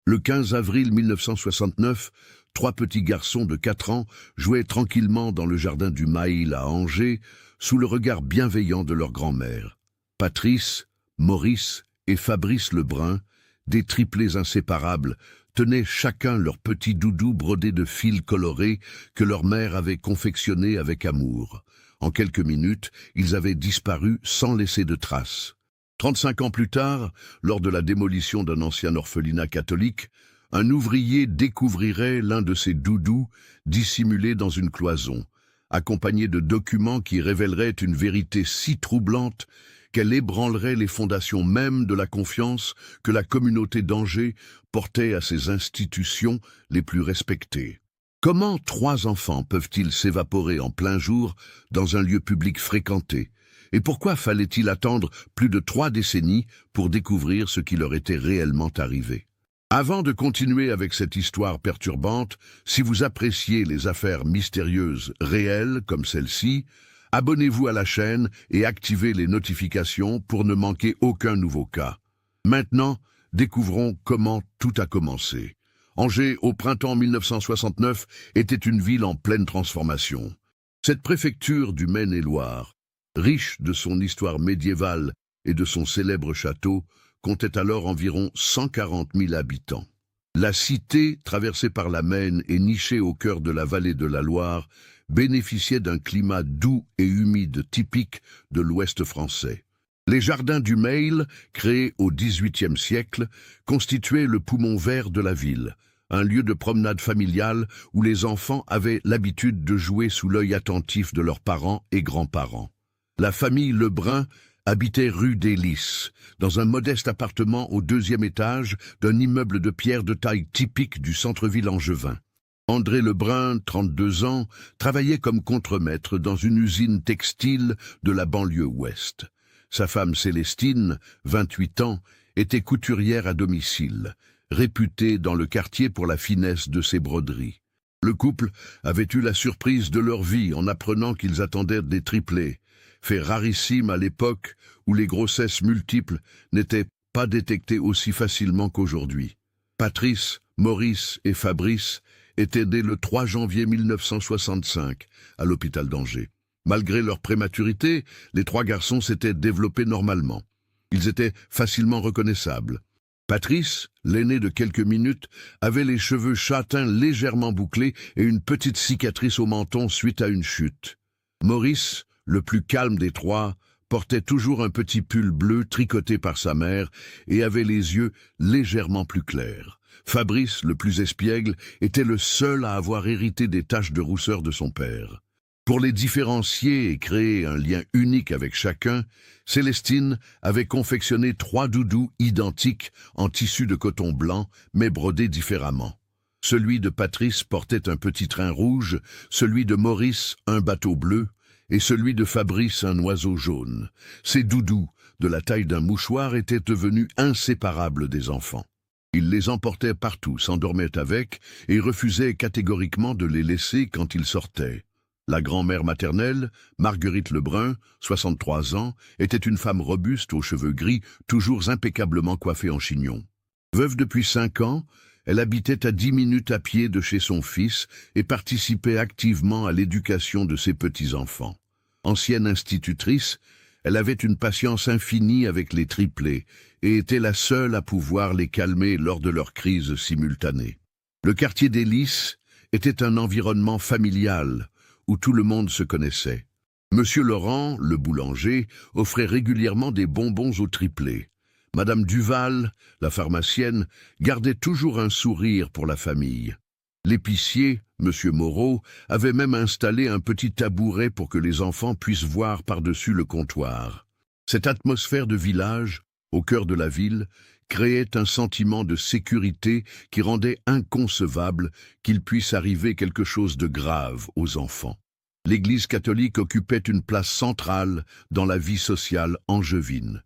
Le 15 avril 1969, trois petits garçons de 4 ans jouaient tranquillement dans le jardin du Mail à Angers, sous le regard bienveillant de leur grand-mère. Patrice, Maurice et Fabrice Lebrun, des triplés inséparables, tenaient chacun leur petit doudou brodé de fils colorés que leur mère avait confectionné avec amour. En quelques minutes, ils avaient disparu sans laisser de traces. 35 ans plus tard, lors de la démolition d'un ancien orphelinat catholique, un ouvrier découvrirait l'un de ces doudous dissimulé dans une cloison, accompagné de documents qui révéleraient une vérité si troublante qu'elle ébranlerait les fondations mêmes de la confiance que la communauté d'Angers portait à ses institutions les plus respectées. Comment 3 enfants peuvent-ils s'évaporer en plein jour dans un lieu public fréquenté? Et pourquoi fallait-il attendre plus de 3 décennies pour découvrir ce qui leur était réellement arrivé? Avant de continuer avec cette histoire perturbante, si vous appréciez les affaires mystérieuses réelles comme celle-ci, abonnez-vous à la chaîne et activez les notifications pour ne manquer aucun nouveau cas. Maintenant, découvrons comment tout a commencé. Angers, au printemps 1969, était une ville en pleine transformation. Cette préfecture du Maine-et-Loire, riche de son histoire médiévale et de son célèbre château, comptait alors environ 140 000 habitants. La cité, traversée par la Maine et nichée au cœur de la vallée de la Loire, bénéficiait d'un climat doux et humide typique de l'Ouest français. Les jardins du Mail, créés au XVIIIe siècle, constituaient le poumon vert de la ville, un lieu de promenade familiale où les enfants avaient l'habitude de jouer sous l'œil attentif de leurs parents et grands-parents. La famille Lebrun habitait rue des Lys, dans un modeste appartement au 2e étage d'un immeuble de pierre de taille typique du centre-ville angevin. André Lebrun, 32 ans, travaillait comme contremaître dans une usine textile de la banlieue ouest. Sa femme Célestine, 28 ans, était couturière à domicile, réputée dans le quartier pour la finesse de ses broderies. Le couple avait eu la surprise de leur vie en apprenant qu'ils attendaient des triplés, fait rarissime à l'époque où les grossesses multiples n'étaient pas détectées aussi facilement qu'aujourd'hui. Patrice, Maurice et Fabrice étaient nés le 3 janvier 1965 à l'hôpital d'Angers. Malgré leur prématurité, les 3 garçons s'étaient développés normalement. Ils étaient facilement reconnaissables. Patrice, l'aîné de quelques minutes, avait les cheveux châtains légèrement bouclés et une petite cicatrice au menton suite à une chute. Maurice, le plus calme des 3, portait toujours un petit pull bleu tricoté par sa mère et avait les yeux légèrement plus clairs. Fabrice, le plus espiègle, était le seul à avoir hérité des taches de rousseur de son père. Pour les différencier et créer un lien unique avec chacun, Célestine avait confectionné 3 doudous identiques en tissu de coton blanc, mais brodés différemment. Celui de Patrice portait un petit train rouge, celui de Maurice un bateau bleu, et celui de Fabrice un oiseau jaune. Ces doudous, de la taille d'un mouchoir, étaient devenus inséparables des enfants. Ils les emportaient partout, s'endormaient avec, et refusaient catégoriquement de les laisser quand ils sortaient. La grand-mère maternelle, Marguerite Lebrun, 63 ans, était une femme robuste aux cheveux gris, toujours impeccablement coiffée en chignon. Veuve depuis 5 ans, elle habitait à 10 minutes à pied de chez son fils et participait activement à l'éducation de ses petits-enfants. Ancienne institutrice, elle avait une patience infinie avec les triplés et était la seule à pouvoir les calmer lors de leurs crises simultanées. Le quartier des Lys était un environnement familial où tout le monde se connaissait. Monsieur Laurent, le boulanger, offrait régulièrement des bonbons aux triplés. Madame Duval, la pharmacienne, gardait toujours un sourire pour la famille. L'épicier, Monsieur Moreau, avait même installé un petit tabouret pour que les enfants puissent voir par-dessus le comptoir. Cette atmosphère de village, au cœur de la ville, créait un sentiment de sécurité qui rendait inconcevable qu'il puisse arriver quelque chose de grave aux enfants. L'Église catholique occupait une place centrale dans la vie sociale angevine.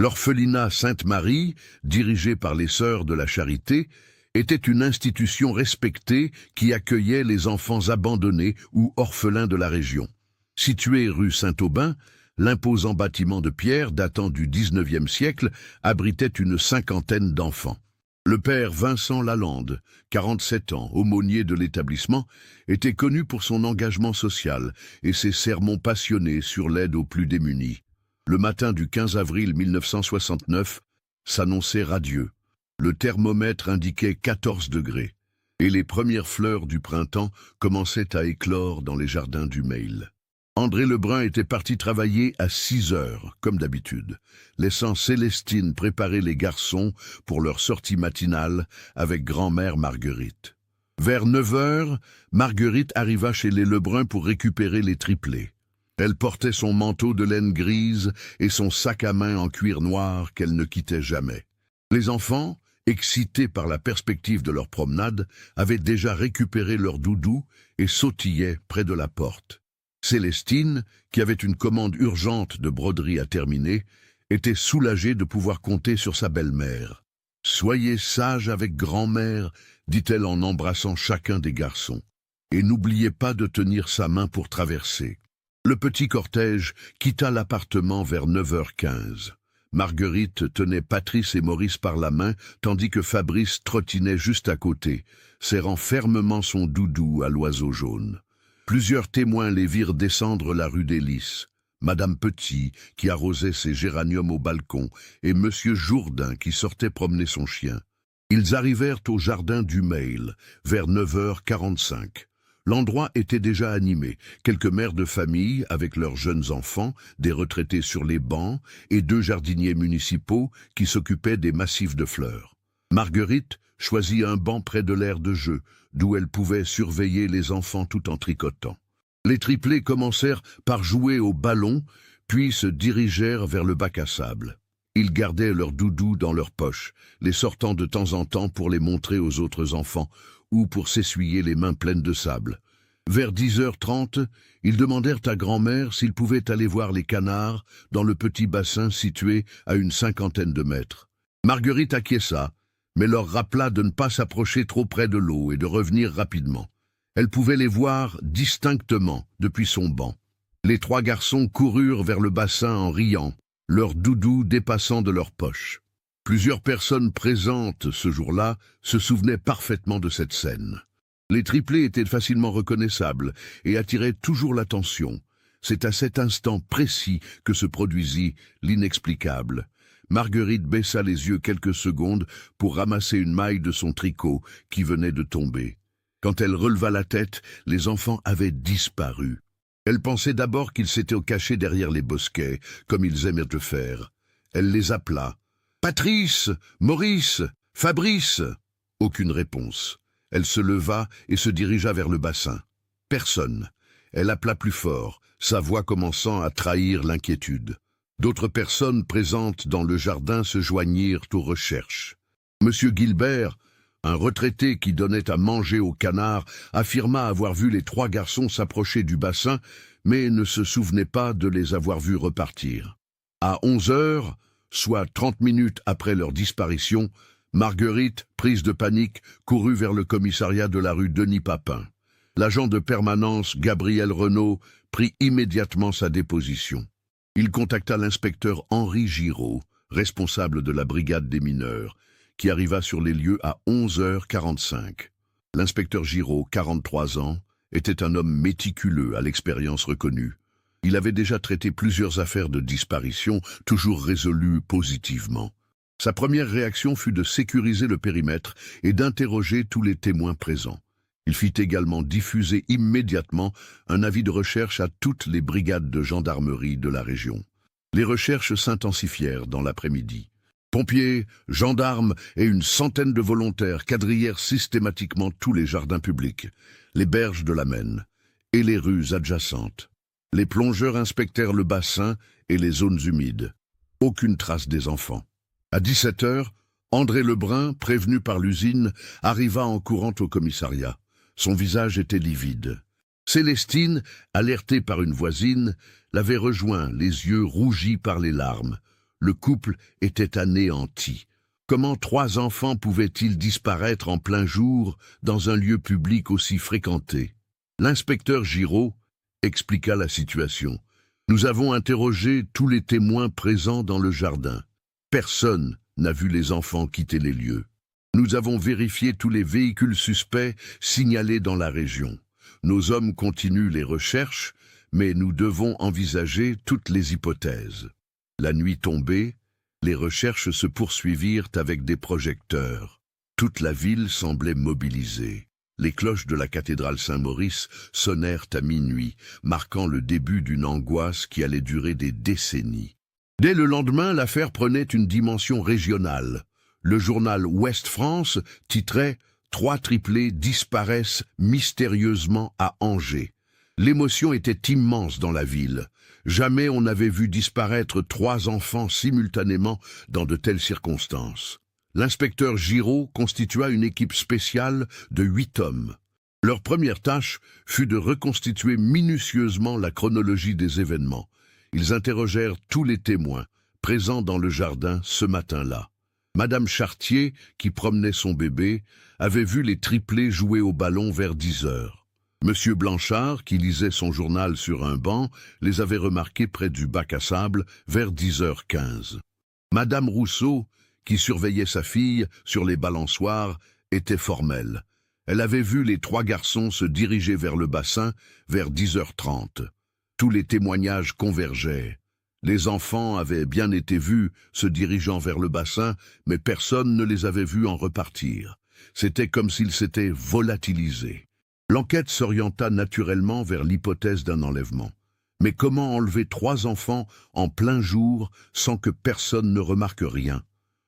L'orphelinat Sainte-Marie, dirigé par les Sœurs de la Charité, était une institution respectée qui accueillait les enfants abandonnés ou orphelins de la région. Situé rue Saint-Aubin, l'imposant bâtiment de pierre datant du XIXe siècle abritait une 50aine d'enfants. Le père Vincent Lalande, 47 ans, aumônier de l'établissement, était connu pour son engagement social et ses sermons passionnés sur l'aide aux plus démunis. Le matin du 15 avril 1969 s'annonçait radieux. Le thermomètre indiquait 14 degrés et les premières fleurs du printemps commençaient à éclore dans les jardins du Mail. André Lebrun était parti travailler à 6 heures, comme d'habitude, laissant Célestine préparer les garçons pour leur sortie matinale avec grand-mère Marguerite. Vers 9 heures, Marguerite arriva chez les Lebrun pour récupérer les triplés. Elle portait son manteau de laine grise et son sac à main en cuir noir qu'elle ne quittait jamais. Les enfants, excités par la perspective de leur promenade, avaient déjà récupéré leur doudou et sautillaient près de la porte. Célestine, qui avait une commande urgente de broderie à terminer, était soulagée de pouvoir compter sur sa belle-mère. « Soyez sage avec grand-mère », dit-elle en embrassant chacun des garçons. « Et n'oubliez pas de tenir sa main pour traverser. » Le petit cortège quitta l'appartement vers 9h15. Marguerite tenait Patrice et Maurice par la main, tandis que Fabrice trottinait juste à côté, serrant fermement son doudou à l'oiseau jaune. Plusieurs témoins les virent descendre la rue des Lys. Madame Petit, qui arrosait ses géraniums au balcon, et Monsieur Jourdain, qui sortait promener son chien. Ils arrivèrent au jardin du Mail, vers 9h45. L'endroit était déjà animé. Quelques mères de famille, avec leurs jeunes enfants, des retraités sur les bancs, et 2 jardiniers municipaux qui s'occupaient des massifs de fleurs. Marguerite choisit un banc près de l'aire de jeu, d'où elle pouvait surveiller les enfants tout en tricotant. Les triplés commencèrent par jouer au ballon, puis se dirigèrent vers le bac à sable. Ils gardaient leurs doudous dans leurs poches, les sortant de temps en temps pour les montrer aux autres enfants, ou pour s'essuyer les mains pleines de sable. Vers 10h30, ils demandèrent à grand-mère s'ils pouvaient aller voir les canards dans le petit bassin situé à une 50aine de mètres. Marguerite acquiesça, mais leur rappela de ne pas s'approcher trop près de l'eau et de revenir rapidement. Elle pouvait les voir distinctement depuis son banc. Les 3 garçons coururent vers le bassin en riant, leurs doudous dépassant de leurs poches. Plusieurs personnes présentes ce jour-là se souvenaient parfaitement de cette scène. Les triplés étaient facilement reconnaissables et attiraient toujours l'attention. C'est à cet instant précis que se produisit l'inexplicable. Marguerite baissa les yeux quelques secondes pour ramasser une maille de son tricot qui venait de tomber. Quand elle releva la tête, les enfants avaient disparu. Elle pensait d'abord qu'ils s'étaient cachés derrière les bosquets, comme ils aimaient le faire. Elle les appela. « Patrice, Maurice, Fabrice !» Aucune réponse. Elle se leva et se dirigea vers le bassin. Personne. Elle appela plus fort, sa voix commençant à trahir l'inquiétude. D'autres personnes présentes dans le jardin se joignirent aux recherches. Monsieur Gilbert, un retraité qui donnait à manger aux canards, affirma avoir vu les 3 garçons s'approcher du bassin, mais ne se souvenait pas de les avoir vus repartir. À 11h, soit 30 minutes après leur disparition, Marguerite, prise de panique, courut vers le commissariat de la rue Denis-Papin. L'agent de permanence, Gabriel Renaud, prit immédiatement sa déposition. Il contacta l'inspecteur Henri Giraud, responsable de la brigade des mineurs, qui arriva sur les lieux à 11h45. L'inspecteur Giraud, 43 ans, était un homme méticuleux à l'expérience reconnue. Il avait déjà traité plusieurs affaires de disparition, toujours résolues positivement. Sa première réaction fut de sécuriser le périmètre et d'interroger tous les témoins présents. Il fit également diffuser immédiatement un avis de recherche à toutes les brigades de gendarmerie de la région. Les recherches s'intensifièrent dans l'après-midi. Pompiers, gendarmes et une centaine de volontaires quadrillèrent systématiquement tous les jardins publics, les berges de la Maine et les rues adjacentes. Les plongeurs inspectèrent le bassin et les zones humides. Aucune trace des enfants. À 17h, André Lebrun, prévenu par l'usine, arriva en courant au commissariat. Son visage était livide. Célestine, alertée par une voisine, l'avait rejoint, les yeux rougis par les larmes. Le couple était anéanti. Comment 3 enfants pouvaient-ils disparaître en plein jour dans un lieu public aussi fréquenté? L'inspecteur Giraud expliqua la situation. Nous avons interrogé tous les témoins présents dans le jardin. Personne n'a vu les enfants quitter les lieux. Nous avons vérifié tous les véhicules suspects signalés dans la région. Nos hommes continuent les recherches, mais nous devons envisager toutes les hypothèses. La nuit tombée, les recherches se poursuivirent avec des projecteurs. Toute la ville semblait mobilisée. Les cloches de la cathédrale Saint-Maurice sonnèrent à minuit, marquant le début d'une angoisse qui allait durer des décennies. Dès le lendemain, l'affaire prenait une dimension régionale. Le journal Ouest France titrait « 3 triplés disparaissent mystérieusement à Angers ». L'émotion était immense dans la ville. Jamais on n'avait vu disparaître 3 enfants simultanément dans de telles circonstances. L'inspecteur Giraud constitua une équipe spéciale de 8 hommes. Leur première tâche fut de reconstituer minutieusement la chronologie des événements. Ils interrogèrent tous les témoins présents dans le jardin ce matin-là. Madame Chartier, qui promenait son bébé, avait vu les triplés jouer au ballon vers 10 heures. Monsieur Blanchard, qui lisait son journal sur un banc, les avait remarqués près du bac à sable vers 10h15. Madame Rousseau, qui surveillait sa fille sur les balançoires, était formelle. Elle avait vu les 3 garçons se diriger vers le bassin vers 10h30. Tous les témoignages convergeaient. Les enfants avaient bien été vus se dirigeant vers le bassin, mais personne ne les avait vus en repartir. C'était comme s'ils s'étaient volatilisés. L'enquête s'orienta naturellement vers l'hypothèse d'un enlèvement. Mais comment enlever 3 enfants en plein jour sans que personne ne remarque rien?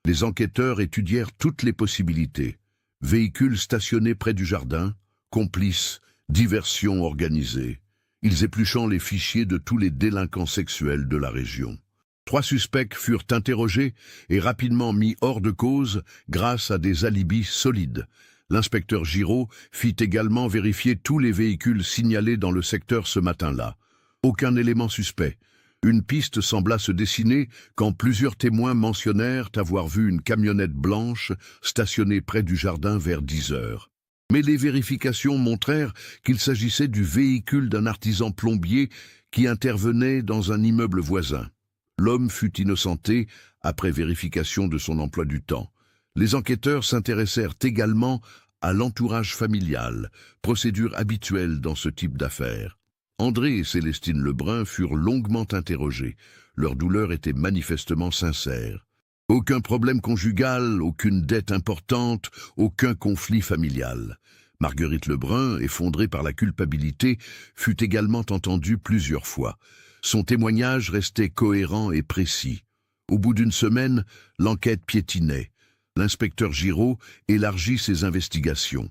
Les enquêteurs étudièrent toutes les possibilités. Véhicules stationnés près du jardin, complices, diversion organisée. Ils épluchant les fichiers de tous les délinquants sexuels de la région. 3 suspects furent interrogés et rapidement mis hors de cause grâce à des alibis solides. L'inspecteur Giraud fit également vérifier tous les véhicules signalés dans le secteur ce matin-là. Aucun élément suspect. Une piste sembla se dessiner quand plusieurs témoins mentionnèrent avoir vu une camionnette blanche stationnée près du jardin vers 10 heures. Mais les vérifications montrèrent qu'il s'agissait du véhicule d'un artisan plombier qui intervenait dans un immeuble voisin. L'homme fut innocenté après vérification de son emploi du temps. Les enquêteurs s'intéressèrent également à l'entourage familial, procédure habituelle dans ce type d'affaires. André et Célestine Lebrun furent longuement interrogés. Leur douleur était manifestement sincère. Aucun problème conjugal, aucune dette importante, aucun conflit familial. Marguerite Lebrun, effondrée par la culpabilité, fut également entendue plusieurs fois. Son témoignage restait cohérent et précis. Au bout d'une semaine, l'enquête piétinait. L'inspecteur Giraud élargit ses investigations.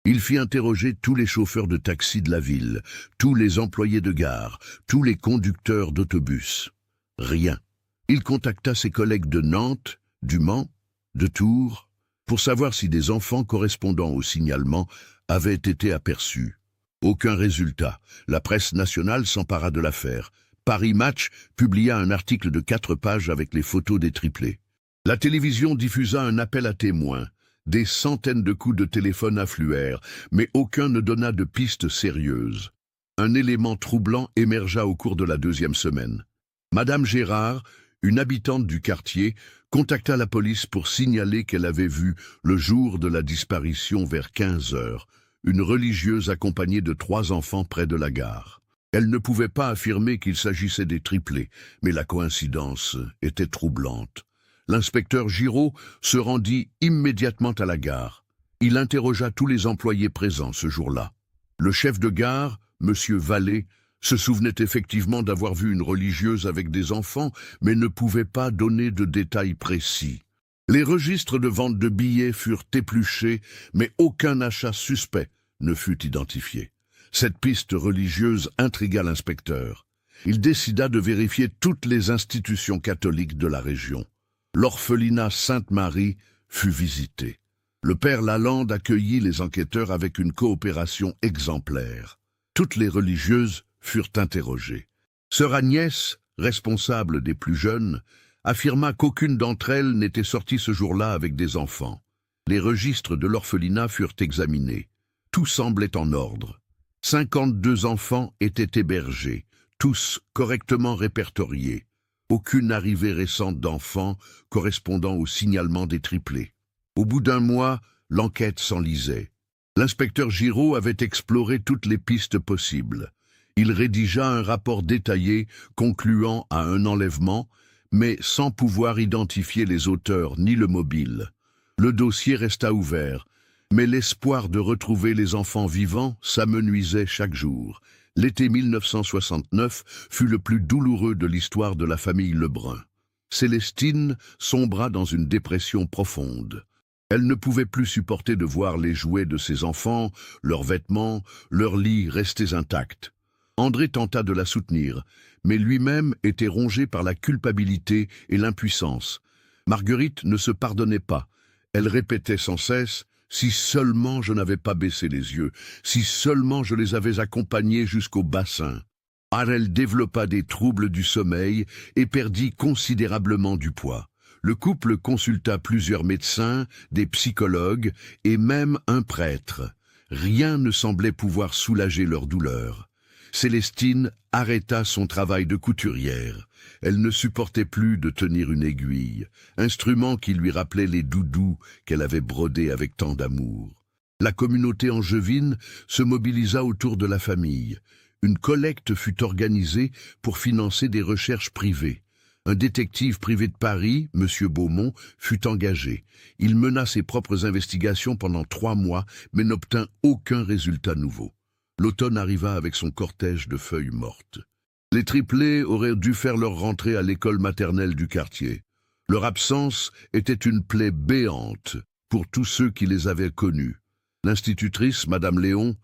Il fit interroger tous les chauffeurs de taxi de la ville, tous les employés de gare, tous les conducteurs d'autobus. Rien. Il contacta ses collègues de Nantes, du Mans, de Tours, pour savoir si des enfants correspondant au signalement avaient été aperçus. Aucun résultat. La presse nationale s'empara de l'affaire. Paris Match publia un article de 4 pages avec les photos des triplés. La télévision diffusa un appel à témoins. Des centaines de coups de téléphone affluèrent, mais aucun ne donna de piste sérieuse. Un élément troublant émergea au cours de la 2e semaine. Madame Gérard, une habitante du quartier, contacta la police pour signaler qu'elle avait vu, le jour de la disparition vers 15 heures, une religieuse accompagnée de 3 enfants près de la gare. Elle ne pouvait pas affirmer qu'il s'agissait des triplés, mais la coïncidence était troublante. L'inspecteur Giraud se rendit immédiatement à la gare. Il interrogea tous les employés présents ce jour-là. Le chef de gare, M. Vallée, se souvenait effectivement d'avoir vu une religieuse avec des enfants, mais ne pouvait pas donner de détails précis. Les registres de vente de billets furent épluchés, mais aucun achat suspect ne fut identifié. Cette piste religieuse intrigua l'inspecteur. Il décida de vérifier toutes les institutions catholiques de la région. L'orphelinat Sainte-Marie fut visité. Le père Lalande accueillit les enquêteurs avec une coopération exemplaire. Toutes les religieuses furent interrogées. Sœur Agnès, responsable des plus jeunes, affirma qu'aucune d'entre elles n'était sortie ce jour-là avec des enfants. Les registres de l'orphelinat furent examinés. Tout semblait en ordre. 52 enfants étaient hébergés, tous correctement répertoriés. Aucune arrivée récente d'enfants correspondant au signalement des triplés. Au bout d'un mois, l'enquête s'enlisait. L'inspecteur Giraud avait exploré toutes les pistes possibles. Il rédigea un rapport détaillé concluant à un enlèvement, mais sans pouvoir identifier les auteurs ni le mobile. Le dossier resta ouvert, mais l'espoir de retrouver les enfants vivants s'amenuisait chaque jour. L'été 1969 fut le plus douloureux de l'histoire de la famille Lebrun. Célestine sombra dans une dépression profonde. Elle ne pouvait plus supporter de voir les jouets de ses enfants, leurs vêtements, leurs lits restés intacts. André tenta de la soutenir, mais lui-même était rongé par la culpabilité et l'impuissance. Marguerite ne se pardonnait pas. Elle répétait sans cesse « Si seulement je n'avais pas baissé les yeux, si seulement je les avais accompagnés jusqu'au bassin ». Elle développa des troubles du sommeil et perdit considérablement du poids. Le couple consulta plusieurs médecins, des psychologues et même un prêtre. Rien ne semblait pouvoir soulager leur douleur. Célestine arrêta son travail de couturière. Elle ne supportait plus de tenir une aiguille, instrument qui lui rappelait les doudous qu'elle avait brodés avec tant d'amour. La communauté angevine se mobilisa autour de la famille. Une collecte fut organisée pour financer des recherches privées. Un détective privé de Paris, M. Beaumont, fut engagé. Il mena ses propres investigations pendant 3 mois, mais n'obtint aucun résultat nouveau. L'automne arriva avec son cortège de feuilles mortes. Les triplés auraient dû faire leur rentrée à l'école maternelle du quartier. Leur absence était une plaie béante pour tous ceux qui les avaient connus. L'institutrice, Madame Léon,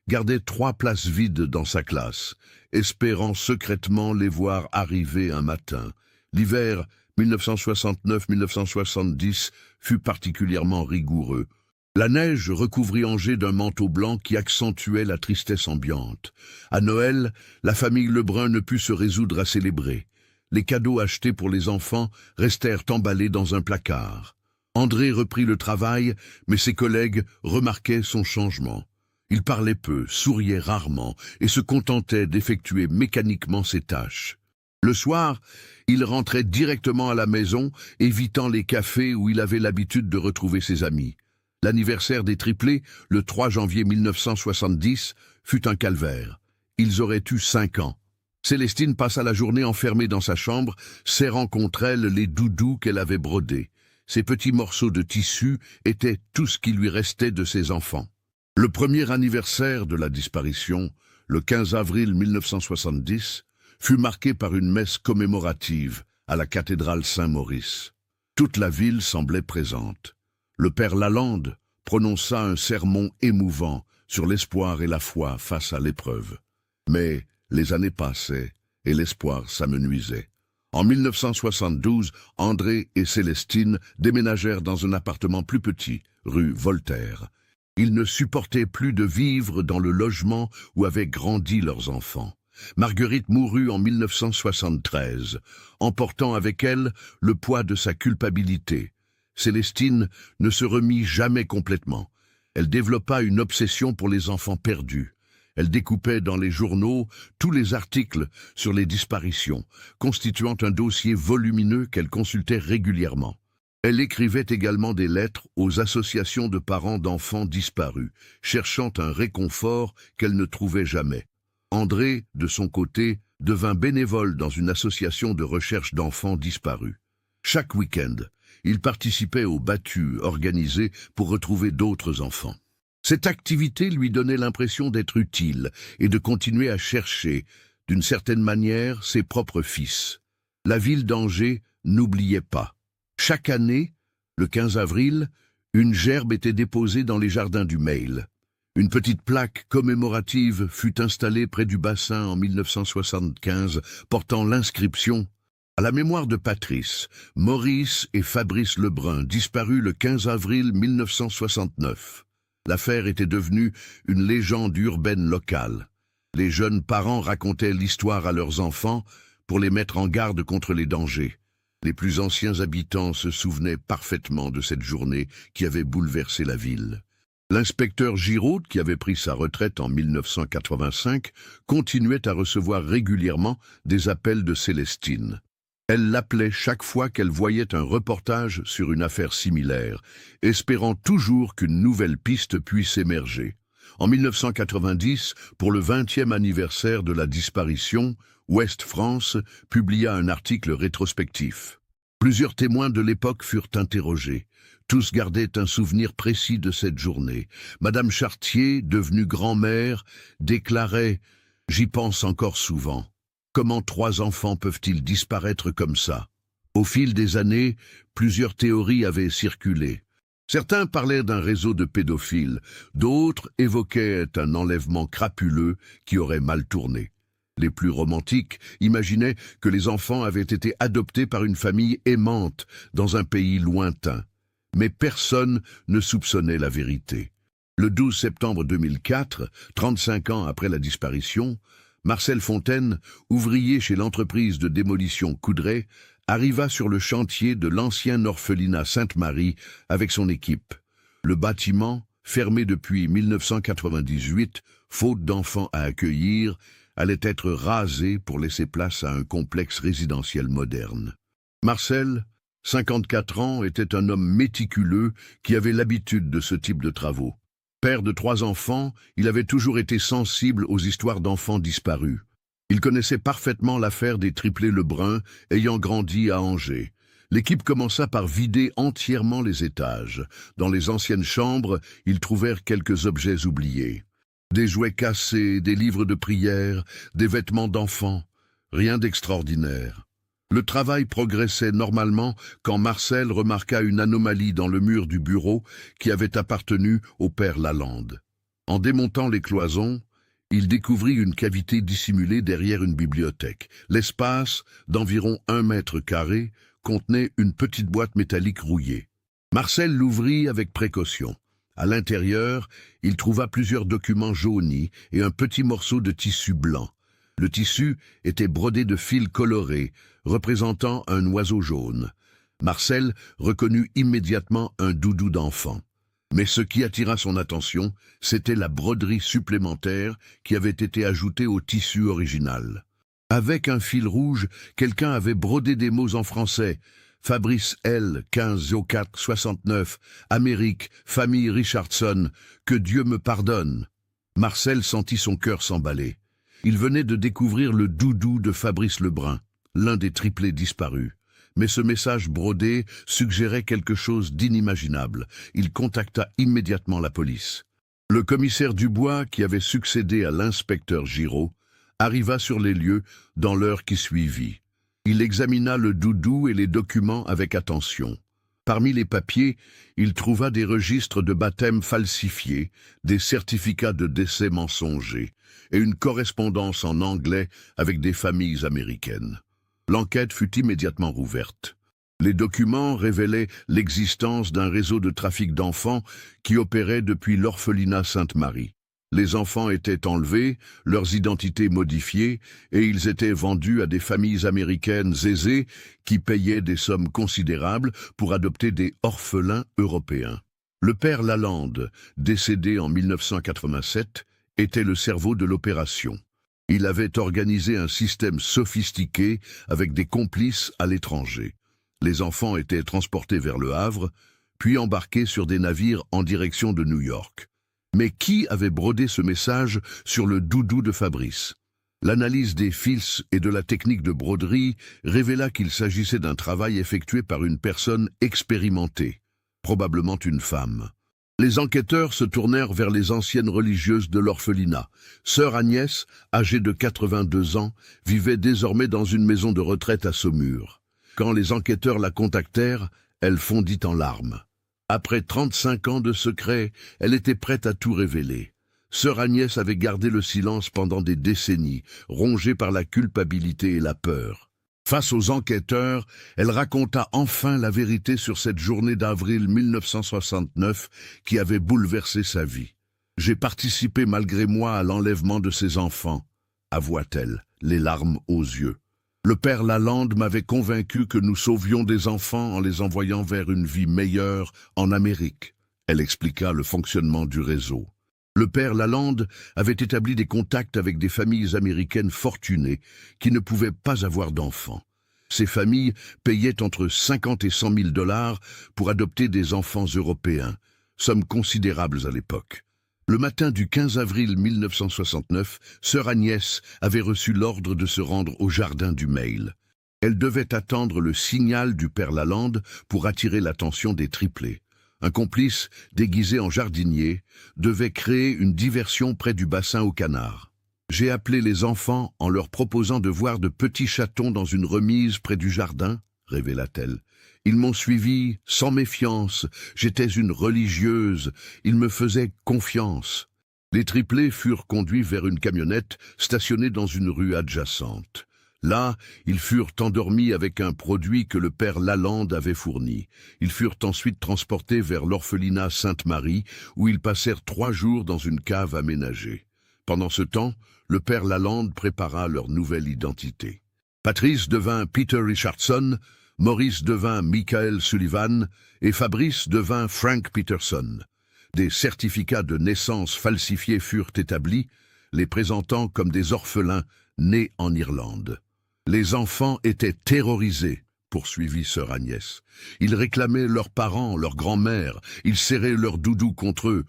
gardait 3 places vides dans sa classe, espérant secrètement les voir arriver un matin. L'hiver 1969-1970 fut particulièrement rigoureux. La neige recouvrit Angers d'un manteau blanc qui accentuait la tristesse ambiante. À Noël, la famille Lebrun ne put se résoudre à célébrer. Les cadeaux achetés pour les enfants restèrent emballés dans un placard. André reprit le travail, mais ses collègues remarquaient son changement. Il parlait peu, souriait rarement et se contentait d'effectuer mécaniquement ses tâches. Le soir, il rentrait directement à la maison, évitant les cafés où il avait l'habitude de retrouver ses amis. L'anniversaire des triplés, le 3 janvier 1970, fut un calvaire. Ils auraient eu 5 ans. Célestine passa la journée enfermée dans sa chambre, serrant contre elle les doudous qu'elle avait brodés. Ces petits morceaux de tissu étaient tout ce qui lui restait de ses enfants. Le premier anniversaire de la disparition, le 15 avril 1970, fut marqué par une messe commémorative à la cathédrale Saint-Maurice. Toute la ville semblait présente. Le père Lalande prononça un sermon émouvant sur l'espoir et la foi face à l'épreuve. Mais les années passaient et l'espoir s'amenuisait. En 1972, André et Célestine déménagèrent dans un appartement plus petit, rue Voltaire. Ils ne supportaient plus de vivre dans le logement où avaient grandi leurs enfants. Marguerite mourut en 1973, emportant avec elle le poids de sa culpabilité. Célestine ne se remit jamais complètement. Elle développa une obsession pour les enfants perdus. Elle découpait dans les journaux tous les articles sur les disparitions, constituant un dossier volumineux qu'elle consultait régulièrement. Elle écrivait également des lettres aux associations de parents d'enfants disparus, cherchant un réconfort qu'elle ne trouvait jamais. André, de son côté, devint bénévole dans une association de recherche d'enfants disparus. Chaque week-end, il participait aux battues organisées pour retrouver d'autres enfants. Cette activité lui donnait l'impression d'être utile et de continuer à chercher, d'une certaine manière, ses propres fils. La ville d'Angers n'oubliait pas. Chaque année, le 15 avril, une gerbe était déposée dans les jardins du Mail. Une petite plaque commémorative fut installée près du bassin en 1975, portant l'inscription « À la mémoire de Patrice, Maurice et Fabrice Lebrun, disparus le 15 avril 1969. » L'affaire était devenue une légende urbaine locale. Les jeunes parents racontaient l'histoire à leurs enfants pour les mettre en garde contre les dangers. Les plus anciens habitants se souvenaient parfaitement de cette journée qui avait bouleversé la ville. L'inspecteur Giraud, qui avait pris sa retraite en 1985, continuait à recevoir régulièrement des appels de Célestine. Elle l'appelait chaque fois qu'elle voyait un reportage sur une affaire similaire, espérant toujours qu'une nouvelle piste puisse émerger. En 1990, pour le 20e anniversaire de la disparition, Ouest France publia un article rétrospectif. Plusieurs témoins de l'époque furent interrogés. Tous gardaient un souvenir précis de cette journée. Madame Chartier, devenue grand-mère, déclarait « J'y pense encore souvent. Comment 3 enfants peuvent-ils disparaître comme ça ?» Au fil des années, plusieurs théories avaient circulé. Certains parlaient d'un réseau de pédophiles, d'autres évoquaient un enlèvement crapuleux qui aurait mal tourné. Les plus romantiques imaginaient que les enfants avaient été adoptés par une famille aimante dans un pays lointain. Mais personne ne soupçonnait la vérité. Le 12 septembre 2004, 35 ans après la disparition, Marcel Fontaine, ouvrier chez l'entreprise de démolition Coudray, arriva sur le chantier de l'ancien orphelinat Sainte-Marie avec son équipe. Le bâtiment, fermé depuis 1998, faute d'enfants à accueillir, allait être rasé pour laisser place à un complexe résidentiel moderne. Marcel, 54 ans, était un homme méticuleux qui avait l'habitude de ce type de travaux. Père de 3 enfants, il avait toujours été sensible aux histoires d'enfants disparus. Il connaissait parfaitement l'affaire des triplés Lebrun, ayant grandi à Angers. L'équipe commença par vider entièrement les étages. Dans les anciennes chambres, ils trouvèrent quelques objets oubliés. Des jouets cassés, des livres de prière, des vêtements d'enfants. Rien d'extraordinaire. Le travail progressait normalement quand Marcel remarqua une anomalie dans le mur du bureau qui avait appartenu au père Lalande. En démontant les cloisons, il découvrit une cavité dissimulée derrière une bibliothèque. L'espace, d'environ 1 mètre carré, contenait une petite boîte métallique rouillée. Marcel l'ouvrit avec précaution. À l'intérieur, il trouva plusieurs documents jaunis et un petit morceau de tissu blanc. Le tissu était brodé de fils colorés, représentant un oiseau jaune. Marcel reconnut immédiatement un doudou d'enfant. Mais ce qui attira son attention, c'était la broderie supplémentaire qui avait été ajoutée au tissu original. Avec un fil rouge, quelqu'un avait brodé des mots en français. Fabrice L. 1504-69, Amérique, famille Richardson, que Dieu me pardonne. Marcel sentit son cœur s'emballer. Il venait de découvrir le doudou de Fabrice Lebrun, l'un des triplés disparus. Mais ce message brodé suggérait quelque chose d'inimaginable. Il contacta immédiatement la police. Le commissaire Dubois, qui avait succédé à l'inspecteur Giraud, arriva sur les lieux dans l'heure qui suivit. Il examina le doudou et les documents avec attention. Parmi les papiers, il trouva des registres de baptême falsifiés, des certificats de décès mensongers et une correspondance en anglais avec des familles américaines. L'enquête fut immédiatement rouverte. Les documents révélaient l'existence d'un réseau de trafic d'enfants qui opérait depuis l'orphelinat Sainte-Marie. Les enfants étaient enlevés, leurs identités modifiées, et ils étaient vendus à des familles américaines aisées qui payaient des sommes considérables pour adopter des orphelins européens. Le père Lalande, décédé en 1987, était le cerveau de l'opération. Il avait organisé un système sophistiqué avec des complices à l'étranger. Les enfants étaient transportés vers Le Havre, puis embarqués sur des navires en direction de New York. Mais qui avait brodé ce message sur le doudou de Fabrice? L'analyse des fils et de la technique de broderie révéla qu'il s'agissait d'un travail effectué par une personne expérimentée, probablement une femme. Les enquêteurs se tournèrent vers les anciennes religieuses de l'orphelinat. Sœur Agnès, âgée de 82 ans, vivait désormais dans une maison de retraite à Saumur. Quand les enquêteurs la contactèrent, elle fondit en larmes. Après 35 ans de secret, elle était prête à tout révéler. Sœur Agnès avait gardé le silence pendant des décennies, rongée par la culpabilité et la peur. Face aux enquêteurs, elle raconta enfin la vérité sur cette journée d'avril 1969 qui avait bouleversé sa vie. « J'ai participé malgré moi à l'enlèvement de ces enfants », avoua-t-elle, les larmes aux yeux. Le père Lalande m'avait convaincu que nous sauvions des enfants en les envoyant vers une vie meilleure en Amérique. Elle expliqua le fonctionnement du réseau. Le père Lalande avait établi des contacts avec des familles américaines fortunées qui ne pouvaient pas avoir d'enfants. Ces familles payaient entre 50 et 100 000 dollars pour adopter des enfants européens, somme considérables à l'époque. Le matin du 15 avril 1969, sœur Agnès avait reçu l'ordre de se rendre au jardin du Mail. Elle devait attendre le signal du père Lalande pour attirer l'attention des triplés. Un complice, déguisé en jardinier, devait créer une diversion près du bassin aux canards. J'ai appelé les enfants en leur proposant de voir de petits chatons dans une remise près du jardin, révéla-t-elle. Ils m'ont suivi sans méfiance, j'étais une religieuse, ils me faisaient confiance. Les triplés furent conduits vers une camionnette stationnée dans une rue adjacente. Là, ils furent endormis avec un produit que le père Lalande avait fourni. Ils furent ensuite transportés vers l'orphelinat Sainte-Marie, où ils passèrent 3 jours dans une cave aménagée. Pendant ce temps, le père Lalande prépara leur nouvelle identité. Patrice devint Peter Richardson, Maurice devint Michael Sullivan et Fabrice devint Frank Peterson. Des certificats de naissance falsifiés furent établis, les présentant comme des orphelins nés en Irlande. Les enfants étaient terrorisés, poursuivit sœur Agnès. Ils réclamaient leurs parents, leur grand-mère, ils serraient leurs doudous contre eux.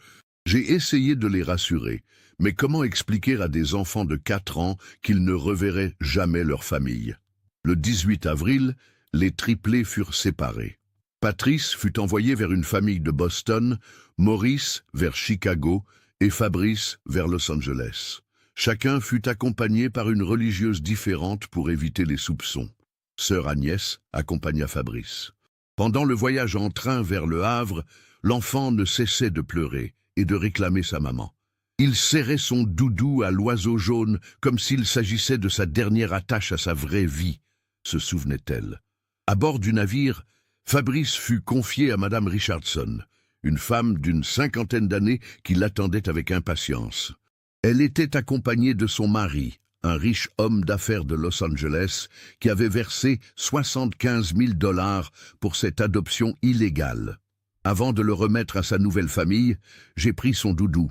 J'ai essayé de les rassurer, mais comment expliquer à des enfants de 4 ans qu'ils ne reverraient jamais leur famille? Le 18 avril, les triplés furent séparés. Patrice fut envoyé vers une famille de Boston, Maurice vers Chicago et Fabrice vers Los Angeles. Chacun fut accompagné par une religieuse différente pour éviter les soupçons. Sœur Agnès accompagna Fabrice. Pendant le voyage en train vers le Havre, l'enfant ne cessait de pleurer et de réclamer sa maman. Il serrait son doudou à l'oiseau jaune comme s'il s'agissait de sa dernière attache à sa vraie vie, se souvenait-elle. À bord du navire, Fabrice fut confié à Madame Richardson, une femme d'une 50aine d'années qui l'attendait avec impatience. Elle était accompagnée de son mari, un riche homme d'affaires de Los Angeles, qui avait versé 75 000 dollars pour cette adoption illégale. Avant de le remettre à sa nouvelle famille, j'ai pris son doudou,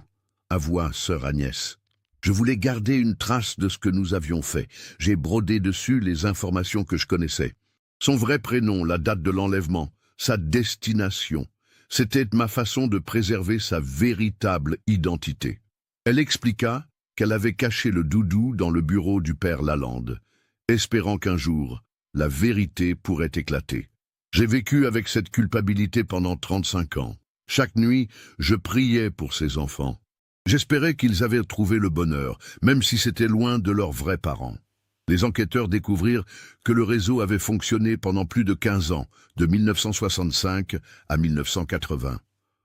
avoua sœur Agnès. Je voulais garder une trace de ce que nous avions fait. J'ai brodé dessus les informations que je connaissais. Son vrai prénom, la date de l'enlèvement, sa destination. C'était ma façon de préserver sa véritable identité. Elle expliqua qu'elle avait caché le doudou dans le bureau du père Lalande, espérant qu'un jour, la vérité pourrait éclater. J'ai vécu avec cette culpabilité pendant 35 ans. Chaque nuit, je priais pour ces enfants. J'espérais qu'ils avaient trouvé le bonheur, même si c'était loin de leurs vrais parents. Les enquêteurs découvrirent que le réseau avait fonctionné pendant plus de 15 ans, de 1965 à 1980.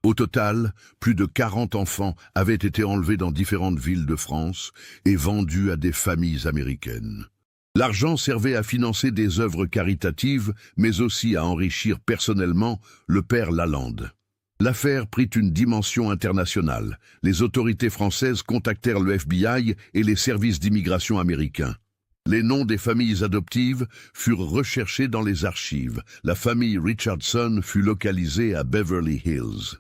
Au total, plus de 40 enfants avaient été enlevés dans différentes villes de France et vendus à des familles américaines. L'argent servait à financer des œuvres caritatives, mais aussi à enrichir personnellement le père Lalande. L'affaire prit une dimension internationale. Les autorités françaises contactèrent le FBI et les services d'immigration américains. Les noms des familles adoptives furent recherchés dans les archives. La famille Richardson fut localisée à Beverly Hills.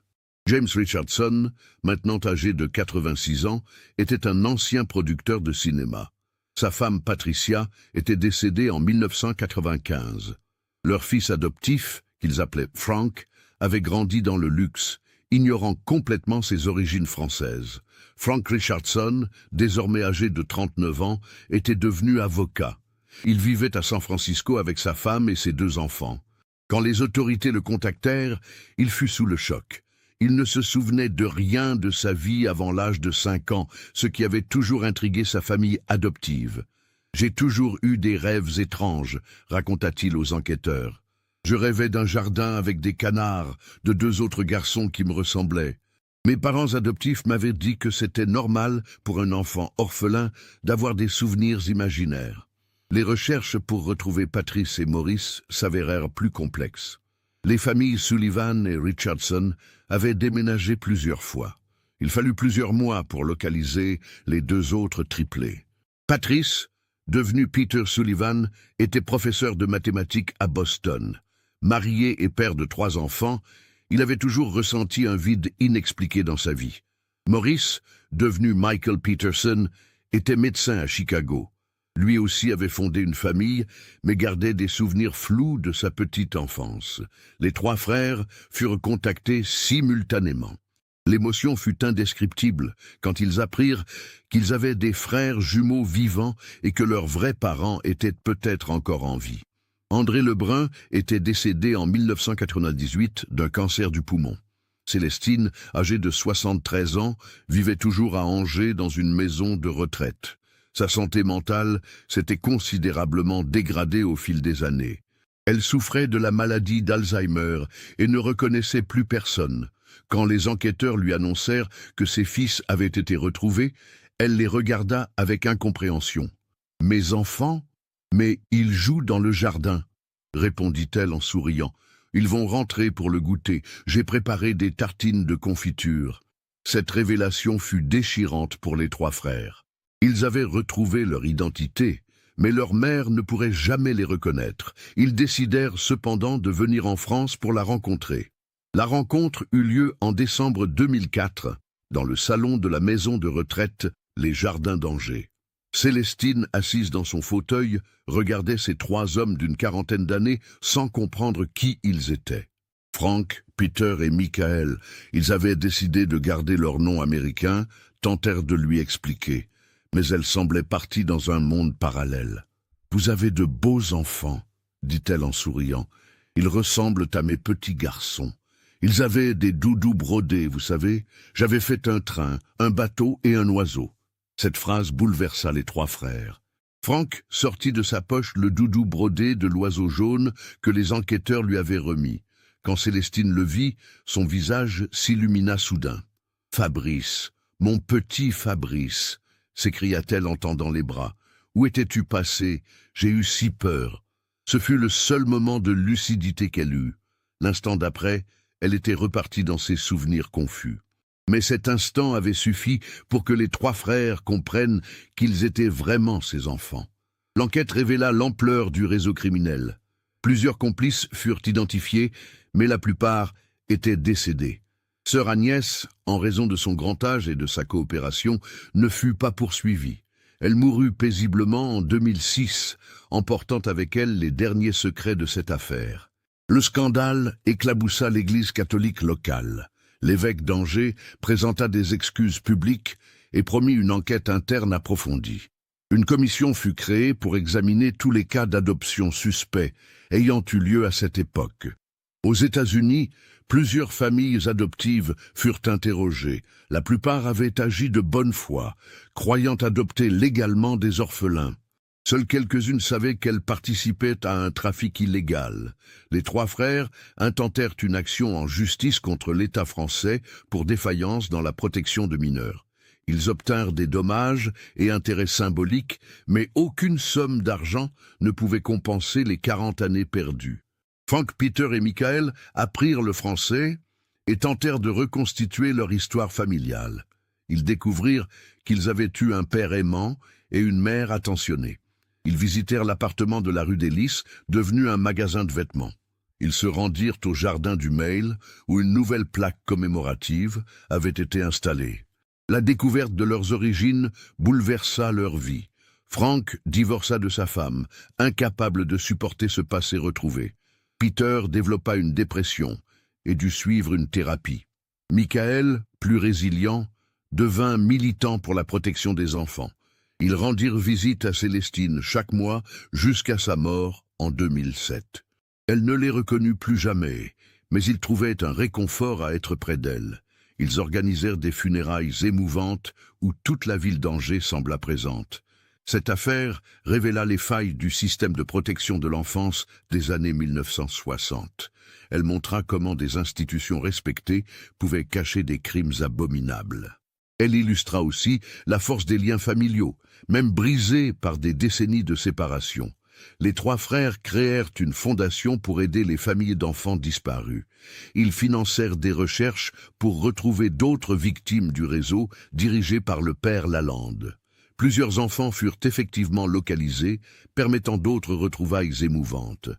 James Richardson, maintenant âgé de 86 ans, était un ancien producteur de cinéma. Sa femme Patricia était décédée en 1995. Leur fils adoptif, qu'ils appelaient Frank, avait grandi dans le luxe, ignorant complètement ses origines françaises. Frank Richardson, désormais âgé de 39 ans, était devenu avocat. Il vivait à San Francisco avec sa femme et ses 2 enfants. Quand les autorités le contactèrent, il fut sous le choc. Il ne se souvenait de rien de sa vie avant l'âge de 5 ans, ce qui avait toujours intrigué sa famille adoptive. « J'ai toujours eu des rêves étranges », raconta-t-il aux enquêteurs. « Je rêvais d'un jardin avec des canards, de 2 autres garçons qui me ressemblaient. Mes parents adoptifs m'avaient dit que c'était normal pour un enfant orphelin d'avoir des souvenirs imaginaires. Les recherches pour retrouver Patrice et Maurice s'avérèrent plus complexes. Les familles Sullivan et Richardson avaient déménagé plusieurs fois. Il fallut plusieurs mois pour localiser les 2 autres triplés. Patrice, devenu Peter Sullivan, était professeur de mathématiques à Boston. Marié et père de 3 enfants, il avait toujours ressenti un vide inexpliqué dans sa vie. Maurice, devenu Michael Peterson, était médecin à Chicago. Lui aussi avait fondé une famille, mais gardait des souvenirs flous de sa petite enfance. Les trois frères furent contactés simultanément. L'émotion fut indescriptible quand ils apprirent qu'ils avaient des frères jumeaux vivants et que leurs vrais parents étaient peut-être encore en vie. André Lebrun était décédé en 1998 d'un cancer du poumon. Célestine, âgée de 73 ans, vivait toujours à Angers dans une maison de retraite. Sa santé mentale s'était considérablement dégradée au fil des années. Elle souffrait de la maladie d'Alzheimer et ne reconnaissait plus personne. Quand les enquêteurs lui annoncèrent que ses fils avaient été retrouvés, elle les regarda avec incompréhension. « Mes enfants ? Mais ils jouent dans le jardin, » répondit-elle en souriant. « Ils vont rentrer pour le goûter. J'ai préparé des tartines de confiture. » Cette révélation fut déchirante pour les trois frères. Ils avaient retrouvé leur identité, mais leur mère ne pourrait jamais les reconnaître. Ils décidèrent cependant de venir en France pour la rencontrer. La rencontre eut lieu en décembre 2004, dans le salon de la maison de retraite Les Jardins d'Angers. Célestine, assise dans son fauteuil, regardait ces trois hommes d'une quarantaine d'années sans comprendre qui ils étaient. Frank, Peter et Michael, ils avaient décidé de garder leur nom américain, tentèrent de lui expliquer. Mais elle semblait partie dans un monde parallèle. « Vous avez de beaux enfants, » dit-elle en souriant. « Ils ressemblent à mes petits garçons. Ils avaient des doudous brodés, vous savez. J'avais fait un train, un bateau et un oiseau. » Cette phrase bouleversa les trois frères. Frank sortit de sa poche le doudou brodé de l'oiseau jaune que les enquêteurs lui avaient remis. Quand Célestine le vit, son visage s'illumina soudain. « Fabrice, mon petit Fabrice !» s'écria-t-elle en tendant les bras. « Où étais-tu passé? J'ai eu si peur. » Ce fut le seul moment de lucidité qu'elle eut. L'instant d'après, elle était repartie dans ses souvenirs confus. Mais cet instant avait suffi pour que les trois frères comprennent qu'ils étaient vraiment ses enfants. L'enquête révéla l'ampleur du réseau criminel. Plusieurs complices furent identifiés, mais la plupart étaient décédés. Sœur Agnès, en raison de son grand âge et de sa coopération, ne fut pas poursuivie. Elle mourut paisiblement en 2006, emportant avec elle les derniers secrets de cette affaire. Le scandale éclaboussa l'église catholique locale. L'évêque d'Angers présenta des excuses publiques et promit une enquête interne approfondie. Une commission fut créée pour examiner tous les cas d'adoption suspects ayant eu lieu à cette époque. Aux États-Unis, plusieurs familles adoptives furent interrogées. La plupart avaient agi de bonne foi, croyant adopter légalement des orphelins. Seules quelques-unes savaient qu'elles participaient à un trafic illégal. Les trois frères intentèrent une action en justice contre l'État français pour défaillance dans la protection de mineurs. Ils obtinrent des dommages et intérêts symboliques, mais aucune somme d'argent ne pouvait compenser les 40 années perdues. Frank, Peter et Michael apprirent le français et tentèrent de reconstituer leur histoire familiale. Ils découvrirent qu'ils avaient eu un père aimant et une mère attentionnée. Ils visitèrent l'appartement de la rue des Lys, devenu un magasin de vêtements. Ils se rendirent au jardin du Mail, où une nouvelle plaque commémorative avait été installée. La découverte de leurs origines bouleversa leur vie. Frank divorça de sa femme, incapable de supporter ce passé retrouvé. Peter développa une dépression et dut suivre une thérapie. Michael, plus résilient, devint militant pour la protection des enfants. Ils rendirent visite à Célestine chaque mois jusqu'à sa mort en 2007. Elle ne les reconnut plus jamais, mais ils trouvaient un réconfort à être près d'elle. Ils organisèrent des funérailles émouvantes où toute la ville d'Angers sembla présente. Cette affaire révéla les failles du système de protection de l'enfance des années 1960. Elle montra comment des institutions respectées pouvaient cacher des crimes abominables. Elle illustra aussi la force des liens familiaux, même brisés par des décennies de séparation. Les trois frères créèrent une fondation pour aider les familles d'enfants disparus. Ils financèrent des recherches pour retrouver d'autres victimes du réseau dirigé par le père Lalande. Plusieurs enfants furent effectivement localisés, permettant d'autres retrouvailles émouvantes.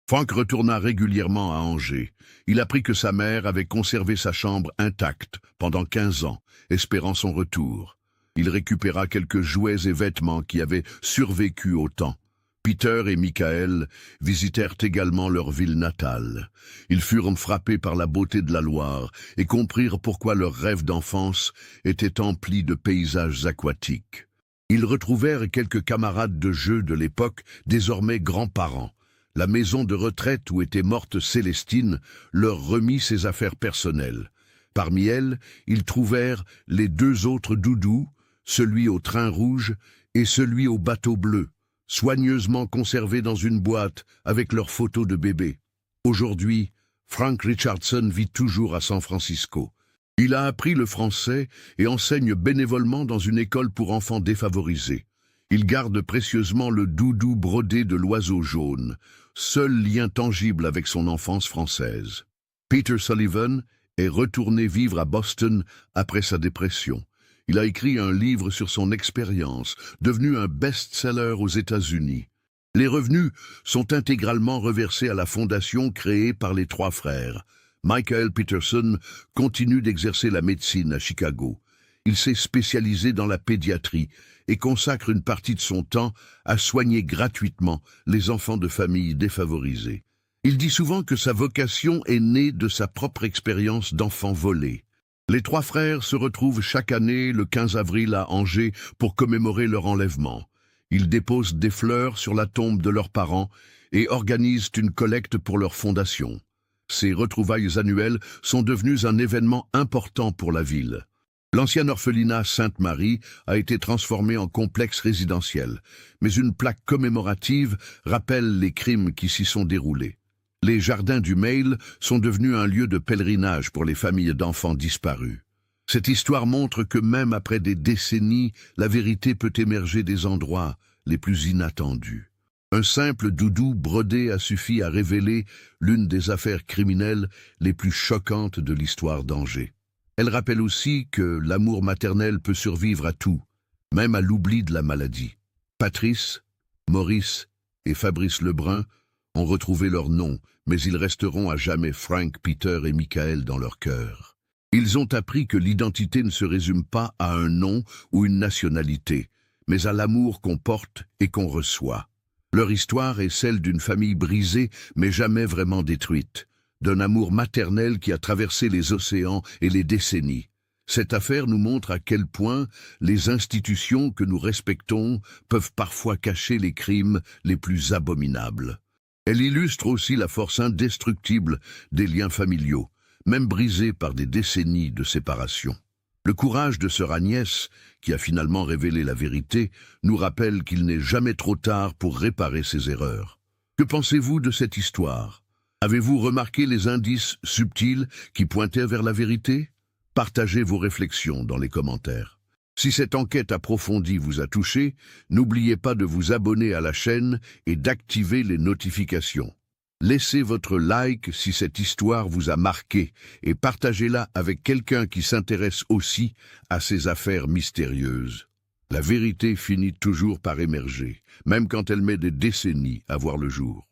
Frank retourna régulièrement à Angers. Il apprit que sa mère avait conservé sa chambre intacte pendant 15 ans, espérant son retour. Il récupéra quelques jouets et vêtements qui avaient survécu au temps. Peter et Michael visitèrent également leur ville natale. Ils furent frappés par la beauté de la Loire et comprirent pourquoi leur rêve d'enfance était empli de paysages aquatiques. Ils retrouvèrent quelques camarades de jeu de l'époque, désormais grands-parents. La maison de retraite où était morte Célestine leur remit ses affaires personnelles. Parmi elles, ils trouvèrent les 2 autres doudous, celui au train rouge et celui au bateau bleu, soigneusement conservés dans une boîte avec leurs photos de bébé. Aujourd'hui, Frank Richardson vit toujours à San Francisco. Il a appris le français et enseigne bénévolement dans une école pour enfants défavorisés. Il garde précieusement le doudou brodé de l'oiseau jaune, seul lien tangible avec son enfance française. Peter Sullivan est retourné vivre à Boston après sa dépression. Il a écrit un livre sur son expérience, devenu un best-seller aux États-Unis. Les revenus sont intégralement reversés à la fondation créée par les 3 frères. Michael Peterson continue d'exercer la médecine à Chicago. Il s'est spécialisé dans la pédiatrie et consacre une partie de son temps à soigner gratuitement les enfants de familles défavorisées. Il dit souvent que sa vocation est née de sa propre expérience d'enfant volé. Les 3 frères se retrouvent chaque année le 15 avril à Angers pour commémorer leur enlèvement. Ils déposent des fleurs sur la tombe de leurs parents et organisent une collecte pour leur fondation. Ces retrouvailles annuelles sont devenues un événement important pour la ville. L'ancien orphelinat Sainte-Marie a été transformé en complexe résidentiel, mais une plaque commémorative rappelle les crimes qui s'y sont déroulés. Les jardins du Mail sont devenus un lieu de pèlerinage pour les familles d'enfants disparus. Cette histoire montre que même après des décennies, la vérité peut émerger des endroits les plus inattendus. Un simple doudou brodé a suffi à révéler l'une des affaires criminelles les plus choquantes de l'histoire d'Angers. Elle rappelle aussi que l'amour maternel peut survivre à tout, même à l'oubli de la maladie. Patrice, Maurice et Fabrice Lebrun ont retrouvé leur nom, mais ils resteront à jamais Frank, Peter et Michael dans leur cœur. Ils ont appris que l'identité ne se résume pas à un nom ou une nationalité, mais à l'amour qu'on porte et qu'on reçoit. Leur histoire est celle d'une famille brisée, mais jamais vraiment détruite, d'un amour maternel qui a traversé les océans et les décennies. Cette affaire nous montre à quel point les institutions que nous respectons peuvent parfois cacher les crimes les plus abominables. Elle illustre aussi la force indestructible des liens familiaux, même brisés par des décennies de séparation. Le courage de sœur Agnès, qui a finalement révélé la vérité, nous rappelle qu'il n'est jamais trop tard pour réparer ses erreurs. Que pensez-vous de cette histoire? Avez-vous remarqué les indices subtils qui pointaient vers la vérité? Partagez vos réflexions dans les commentaires. Si cette enquête approfondie vous a touché, n'oubliez pas de vous abonner à la chaîne et d'activer les notifications. Laissez votre like si cette histoire vous a marqué et partagez-la avec quelqu'un qui s'intéresse aussi à ces affaires mystérieuses. La vérité finit toujours par émerger, même quand elle met des décennies à voir le jour.